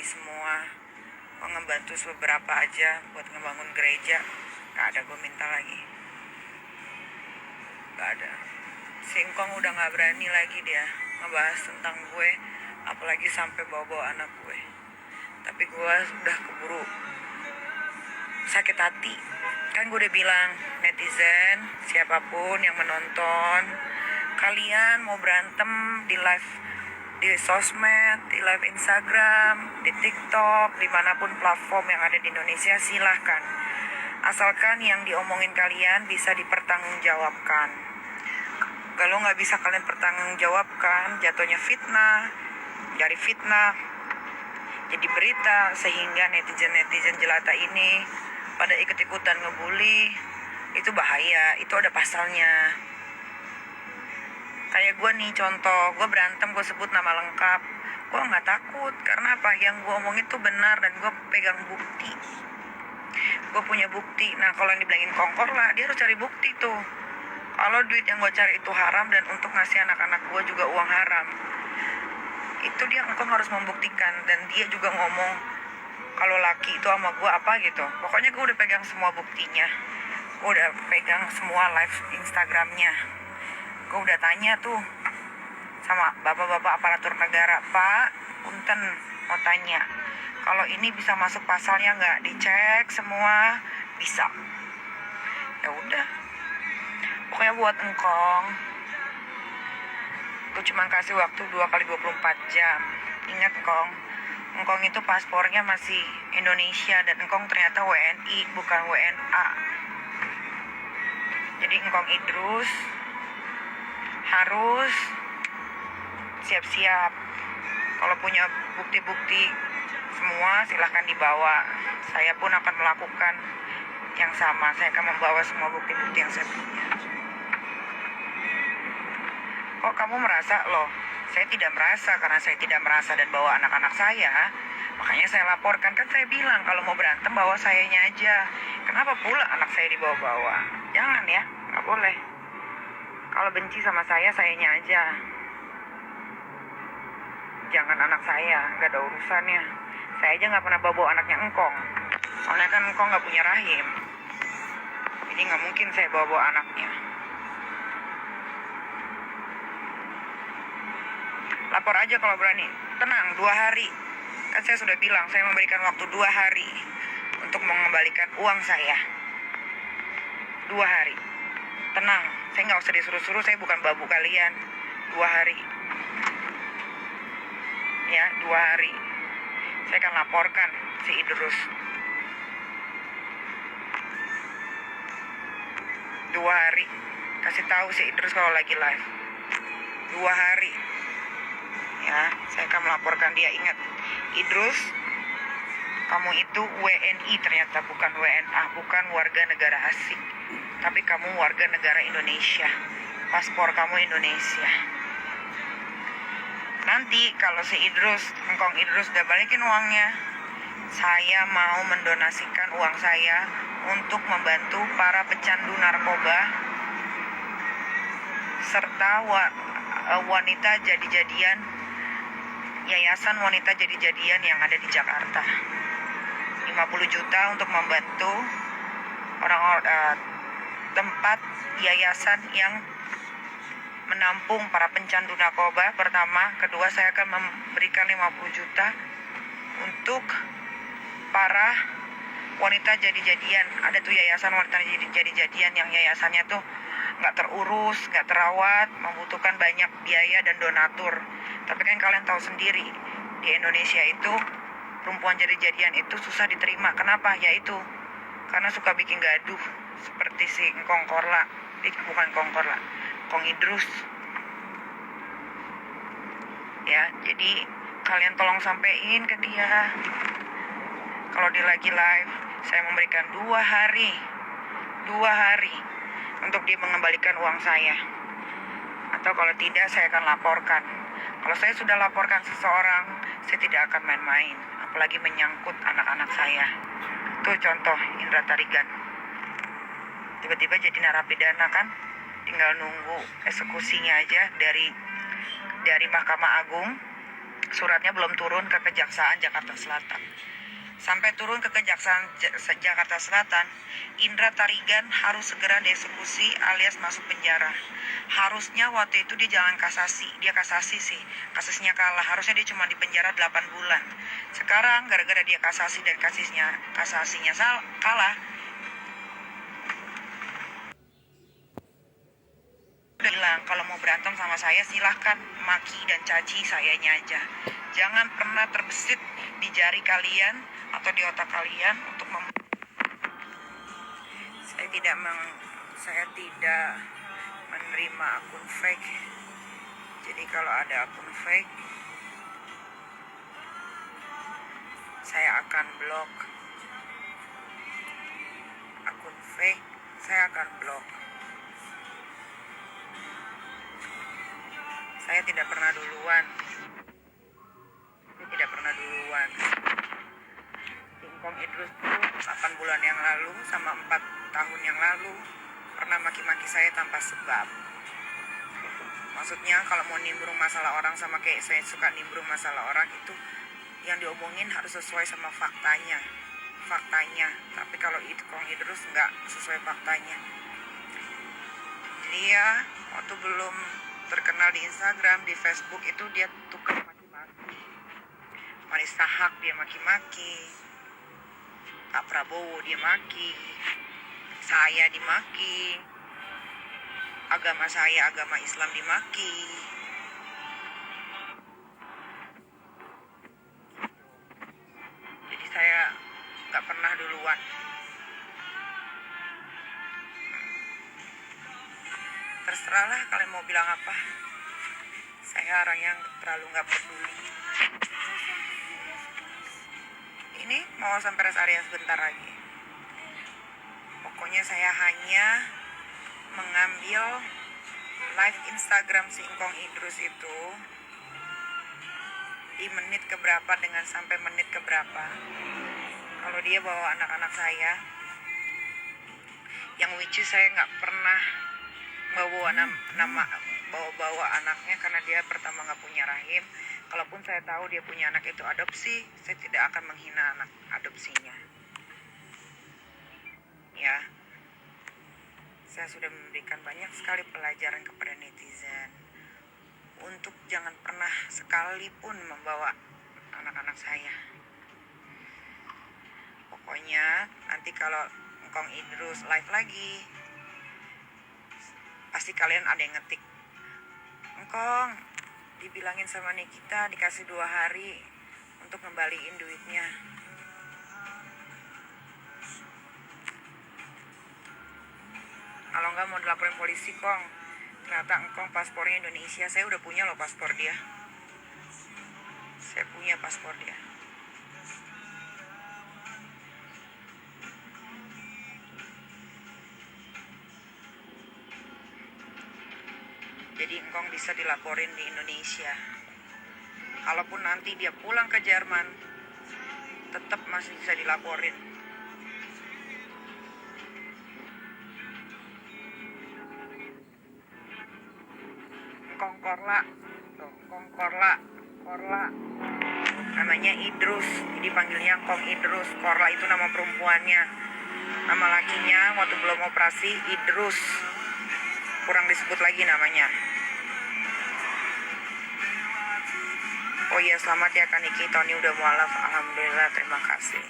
semua. Gue ngebantu beberapa aja buat ngebangun gereja. Gak ada gue minta lagi. Gak ada. Singkong udah gak berani lagi dia ngebahas tentang gue, apalagi sampai bawa-bawa anak gue. Tapi gue udah keburu sakit hati. Kan gue udah bilang, netizen, siapapun yang menonton, kalian mau berantem di live, di sosmed, di live Instagram, di TikTok, dimanapun platform yang ada di Indonesia, silahkan. Asalkan yang diomongin kalian bisa dipertanggungjawabkan. Kalau nggak bisa kalian pertanggungjawabkan, jatuhnya fitnah, dari fitnah jadi berita, sehingga netizen-netizen jelata ini pada ikut-ikutan ngebully. Itu bahaya, itu ada pasalnya. Kayak gue nih contoh, gue berantem, gue sebut nama lengkap, gue nggak takut. Karena apa? Yang gue omongin tuh benar dan gue pegang bukti. Gue punya bukti. Nah kalau yang dibilangin kongkor lah, dia harus cari bukti tuh. Kalau duit yang gue cari itu haram dan untuk ngasih anak-anak gue juga uang haram, itu dia engkau harus membuktikan. Dan dia juga ngomong kalau laki itu sama gue apa gitu. Pokoknya gue udah pegang semua buktinya. Gue udah pegang semua live Instagramnya. Gue udah tanya tuh sama bapak-bapak aparatur negara, Pak, punten mau tanya, kalau ini bisa masuk pasalnya nggak? Dicek semua, bisa. Ya udah, pokoknya buat engkong, gue cuma kasih waktu 2 kali 24 jam. Ingat engkong, engkong itu paspornya masih Indonesia dan engkong ternyata WNI bukan WNA. Jadi engkong Idrus harus siap-siap. Kalau punya bukti-bukti semua silahkan dibawa. Saya pun akan melakukan yang sama. Saya akan membawa semua bukti-bukti yang saya punya. Kok kamu merasa? Loh, saya tidak merasa. Karena saya tidak merasa dan bawa anak-anak saya, makanya saya laporkan. Kan saya bilang kalau mau berantem bawa sayanya aja. Kenapa pula anak saya dibawa-bawa? Jangan ya, nggak boleh. Kalau benci sama saya, sayanya aja. Jangan anak saya, nggak ada urusannya. Saya aja nggak pernah bawa anaknya engkong. Soalnya kan engkong nggak punya rahim. Jadi nggak mungkin saya bawa anaknya. Lapor aja kalau berani. Tenang, 2 hari. Kan saya sudah bilang, saya memberikan waktu 2 hari untuk mengembalikan uang saya. 2 hari. Tenang, saya nggak usah disuruh-suruh, saya bukan babu kalian. 2 hari. Ya, 2 hari. Saya akan laporkan si Idrus. 2 hari. Kasih tahu si Idrus kalau lagi live. 2 hari. Ya, saya akan melaporkan dia. Ingat, Idrus, kamu itu WNI ternyata, bukan WNA, bukan warga negara asing. Tapi kamu warga negara Indonesia. Paspor kamu Indonesia. Nanti kalau si Idrus, engkong Idrus udah balikin uangnya, saya mau mendonasikan uang saya untuk membantu para pecandu narkoba serta wanita jadi-jadian, yayasan wanita jadi-jadian yang ada di Jakarta. 50 juta untuk membantu orang-orang tempat yayasan yang menampung para pencandu narkoba. Pertama, kedua saya akan memberikan 50 juta untuk para wanita jadi-jadian. Ada tuh yayasan wanita jadi-jadian yang yayasannya tuh nggak terurus, nggak terawat, membutuhkan banyak biaya dan donatur. Tapi kan kalian tahu sendiri, di Indonesia itu perempuan jadi-jadian itu susah diterima. Kenapa? Yaitu karena suka bikin gaduh, seperti si Engkong Korla. Bukan Kong Korla, Kong Idrus. Ya, jadi kalian tolong sampein ke dia. Kalau dia lagi live, saya memberikan 2 hari. 2 hari untuk dia mengembalikan uang saya. Atau kalau tidak, saya akan laporkan. Kalau saya sudah laporkan seseorang, saya tidak akan main-main. Apalagi menyangkut anak-anak saya. Itu contoh Indra Tarigan. Tiba-tiba jadi narapidana kan, tinggal nunggu eksekusinya aja dari Mahkamah Agung. Suratnya belum turun ke Kejaksaan Jakarta Selatan. Sampai turun ke Kejaksaan Jakarta Selatan, Indra Tarigan harus segera dieksekusi alias masuk penjara. Harusnya waktu itu dia jalan kasasi, dia kasasi sih, kasusnya kalah. Harusnya dia cuma di penjara 8 bulan. Sekarang gara-gara dia kasasi dan kasasinya kalah, udah bilang kalau mau berantem sama saya silahkan maki dan caci sayanya aja. Jangan pernah terbesit di jari kalian atau di otak kalian untuk saya tidak menerima akun fake. Jadi kalau ada akun fake, saya akan blok. Akun fake saya akan blok. Saya tidak pernah duluan. Singkong Idrus tuh 8 bulan yang lalu sama 4 tahun yang lalu pernah maki-maki saya tanpa sebab. Maksudnya kalau mau nimbrung masalah orang, sama kayak saya suka nimbrung masalah orang, itu yang diomongin harus sesuai sama faktanya. Tapi kalau Kong Idrus nggak sesuai faktanya. Dia waktu belum terkenal di Instagram, di Facebook itu dia tukar maki-maki. Marissa Haque dia maki-maki, Pak Prabowo dia maki, saya dimaki, agama saya, agama Islam dimaki. Jadi saya nggak pernah duluan. Terserahlah kalian mau bilang apa. Saya orang yang terlalu nggak peduli. Ini mau sampai rest area sebentar lagi. Pokoknya saya hanya mengambil live Instagram si Kong Idrus itu di menit keberapa dengan sampai menit keberapa. Kalau dia bawa anak-anak saya, yang which is saya nggak pernah bawa anaknya karena dia pertama nggak punya rahim. Kalaupun saya tahu dia punya anak itu adopsi, saya tidak akan menghina anak adopsinya. Ya, saya sudah memberikan banyak sekali pelajaran kepada netizen untuk jangan pernah sekalipun membawa anak-anak saya. Pokoknya nanti kalau Kong Idrus live lagi, pasti kalian ada yang ngetik, Engkong dibilangin sama Nikita dikasih 2 hari untuk ngembaliin duitnya. Kalau nggak mau dilaporin polisi, Kong. Ternyata Engkong paspornya Indonesia. Saya udah punya loh paspor dia. Saya punya paspor dia. Jadi Engkong bisa dilaporin di Indonesia. Kalaupun nanti dia pulang ke Jerman, tetap masih bisa dilaporin. Engkong Korla. Namanya Idrus, jadi panggilnya Kong Idrus. Korla itu nama perempuannya. Nama lakinya waktu belum operasi Idrus. Kurang disebut lagi namanya. Oh iya, selamat ya Kak Niki, Tony udah mualaf. Alhamdulillah, terima kasih.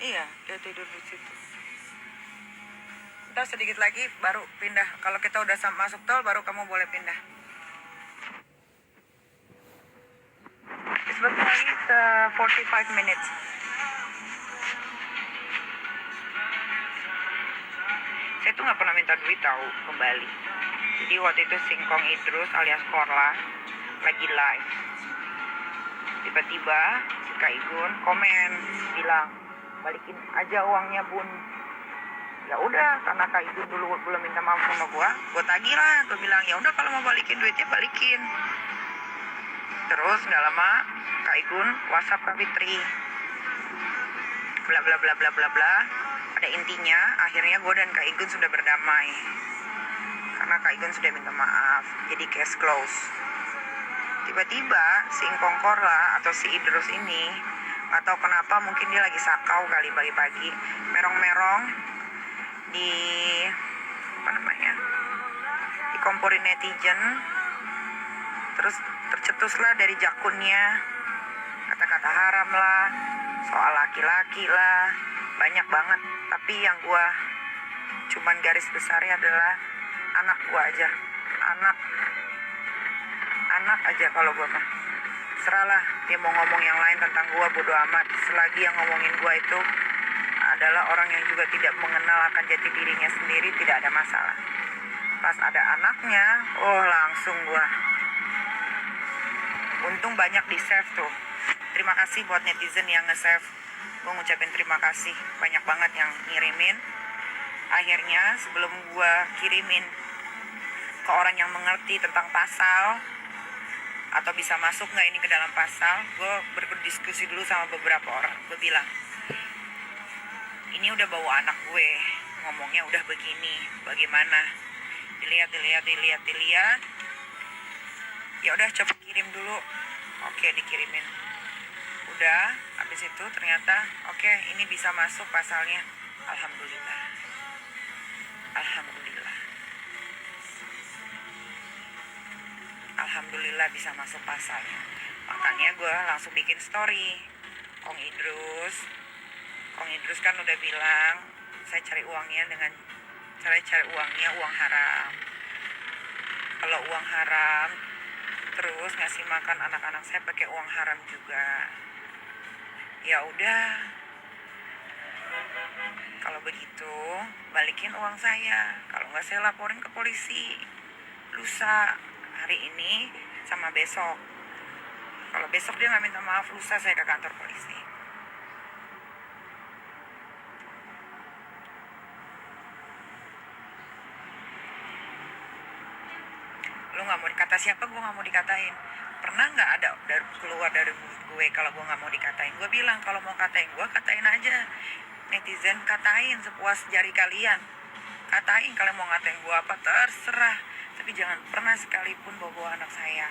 Iya, dia tidur di situ. Ntar sedikit lagi baru pindah. Kalau kita udah masuk tol, baru kamu boleh pindah. Sebentar lagi 45 minutes. Saya tuh nggak pernah minta duit tahu kembali. Jadi waktu itu Kong Idrus alias Korla lagi live. Tiba-tiba si Kak Igun komen bilang, balikin aja uangnya Bun. Ya udah, karena Kak Igun dulu belum minta maaf sama gua tagih lah. Gua bilang ya udah, kalau mau balikin duitnya balikin. Terus nggak lama Kak Igun WhatsApp Kak Fitri, bla bla bla bla bla bla. Pada intinya akhirnya gue dan Kak Igun sudah berdamai karena Kak Igun sudah minta maaf, jadi case close. Tiba-tiba si Ingkongkorla atau si Idrus ini nggak tahu kenapa, mungkin dia lagi sakau kali pagi-pagi, merong-merong di dikomporin netizen, terus tercetuslah dari jakunnya kata-kata haram lah, soal laki-laki lah, banyak banget. Tapi yang gue cuman garis besarnya adalah anak gue aja, anak aja. Kalau gue mah seralah, dia mau ngomong yang lain tentang gue, bodo amat, selagi yang ngomongin gue itu adalah orang yang juga tidak mengenal akan jati dirinya sendiri, tidak ada masalah. Pas ada anaknya, langsung gue, untung banyak di save tuh. Terima kasih buat netizen yang nge-save, gue ngucapin terima kasih, banyak banget yang ngirimin. Akhirnya sebelum gue kirimin ke orang yang mengerti tentang pasal atau bisa masuk nggak ini ke dalam pasal, gue berdiskusi dulu sama beberapa orang. Gue bilang, ini udah bawa anak gue, ngomongnya udah begini, bagaimana? Dilihat. Ya udah, coba kirim dulu. Oke, dikirimin. Udah, habis itu ternyata oke, ini bisa masuk pasalnya. Alhamdulillah. Alhamdulillah bisa masuk pasalnya. Makanya gue langsung bikin story. Kong Idrus kan udah bilang, saya cari uangnya dengan cari uangnya uang haram. Kalau uang haram, terus ngasih makan anak-anak saya pakai uang haram juga. Ya udah, kalau begitu balikin uang saya. Kalau nggak, saya laporin ke polisi lusa, hari ini sama besok. Kalau besok dia nggak minta maaf, lusa saya ke kantor polisi. Lu nggak mau dikata siapa, gue nggak mau dikatain. Pernah nggak ada keluar dari gue kalau gue nggak mau dikatain? Gue bilang kalau mau katain gue, katain aja. Netizen katain sepuas jari kalian. Katain, kalian mau ngatain gue apa terserah. Tapi jangan pernah sekalipun bawa anak saya.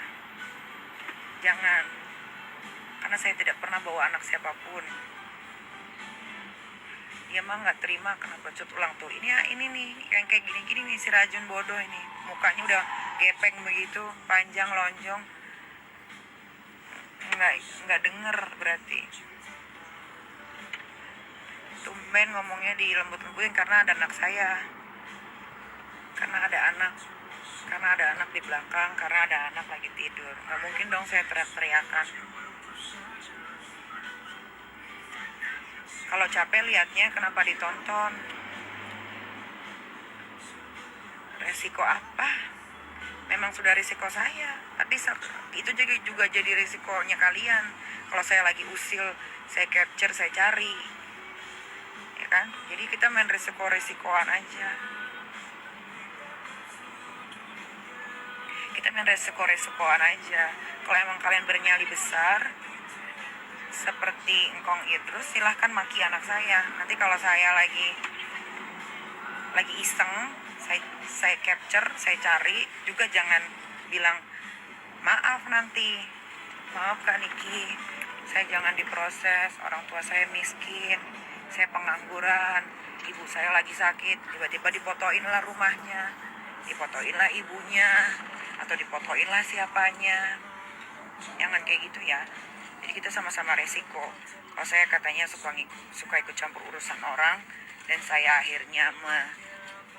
Jangan. Karena saya tidak pernah bawa anak siapapun. Dia mah nggak terima kenapa cut ulang tuh. Ini nih, yang kayak gini-gini nih, si Rajun bodoh ini. Mukanya udah gepeng begitu, panjang lonjong. Nggak denger berarti. Tumben ngomongnya dilembut-lembutin karena ada anak saya. Karena ada anak di belakang, karena ada anak lagi tidur. Nggak mungkin dong saya teriak-teriakan. Kalau capek liatnya, kenapa ditonton? Resiko apa? Memang sudah risiko saya, tapi itu juga jadi risikonya kalian. Kalau saya lagi usil, saya capture, saya cari, ya kan? Jadi kita main risikoan aja. Kalau emang kalian bernyali besar seperti Engkong Idrus, silahkan maki anak saya. Nanti kalau saya lagi iseng, saya capture, saya cari juga, jangan bilang maaf nanti. Maaf Kak Niki, saya jangan diproses, orang tua saya miskin, saya pengangguran, ibu saya lagi sakit, tiba-tiba dipotoin lah rumahnya, dipotoin lah ibunya, atau dipotoin lah siapanya. Jangan kayak gitu ya. Jadi kita sama-sama resiko. Kalau saya katanya suka ikut campur urusan orang, dan saya akhirnya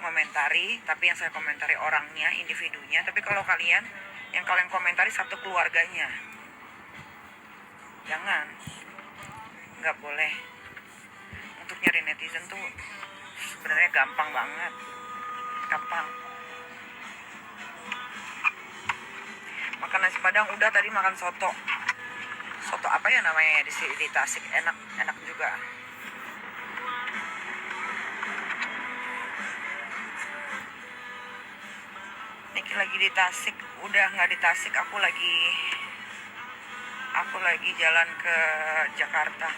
mengomentari, tapi yang saya komentari orangnya, individunya. Tapi kalau kalian, yang kalian komentari satu keluarganya, jangan. Nggak boleh. Untuk nyari netizen tuh sebenarnya gampang banget. Gampang. Makan nasi padang udah, tadi makan soto apa ya namanya di Tasik, enak juga. Niki lagi di Tasik, udah nggak di Tasik, aku lagi jalan ke Jakarta.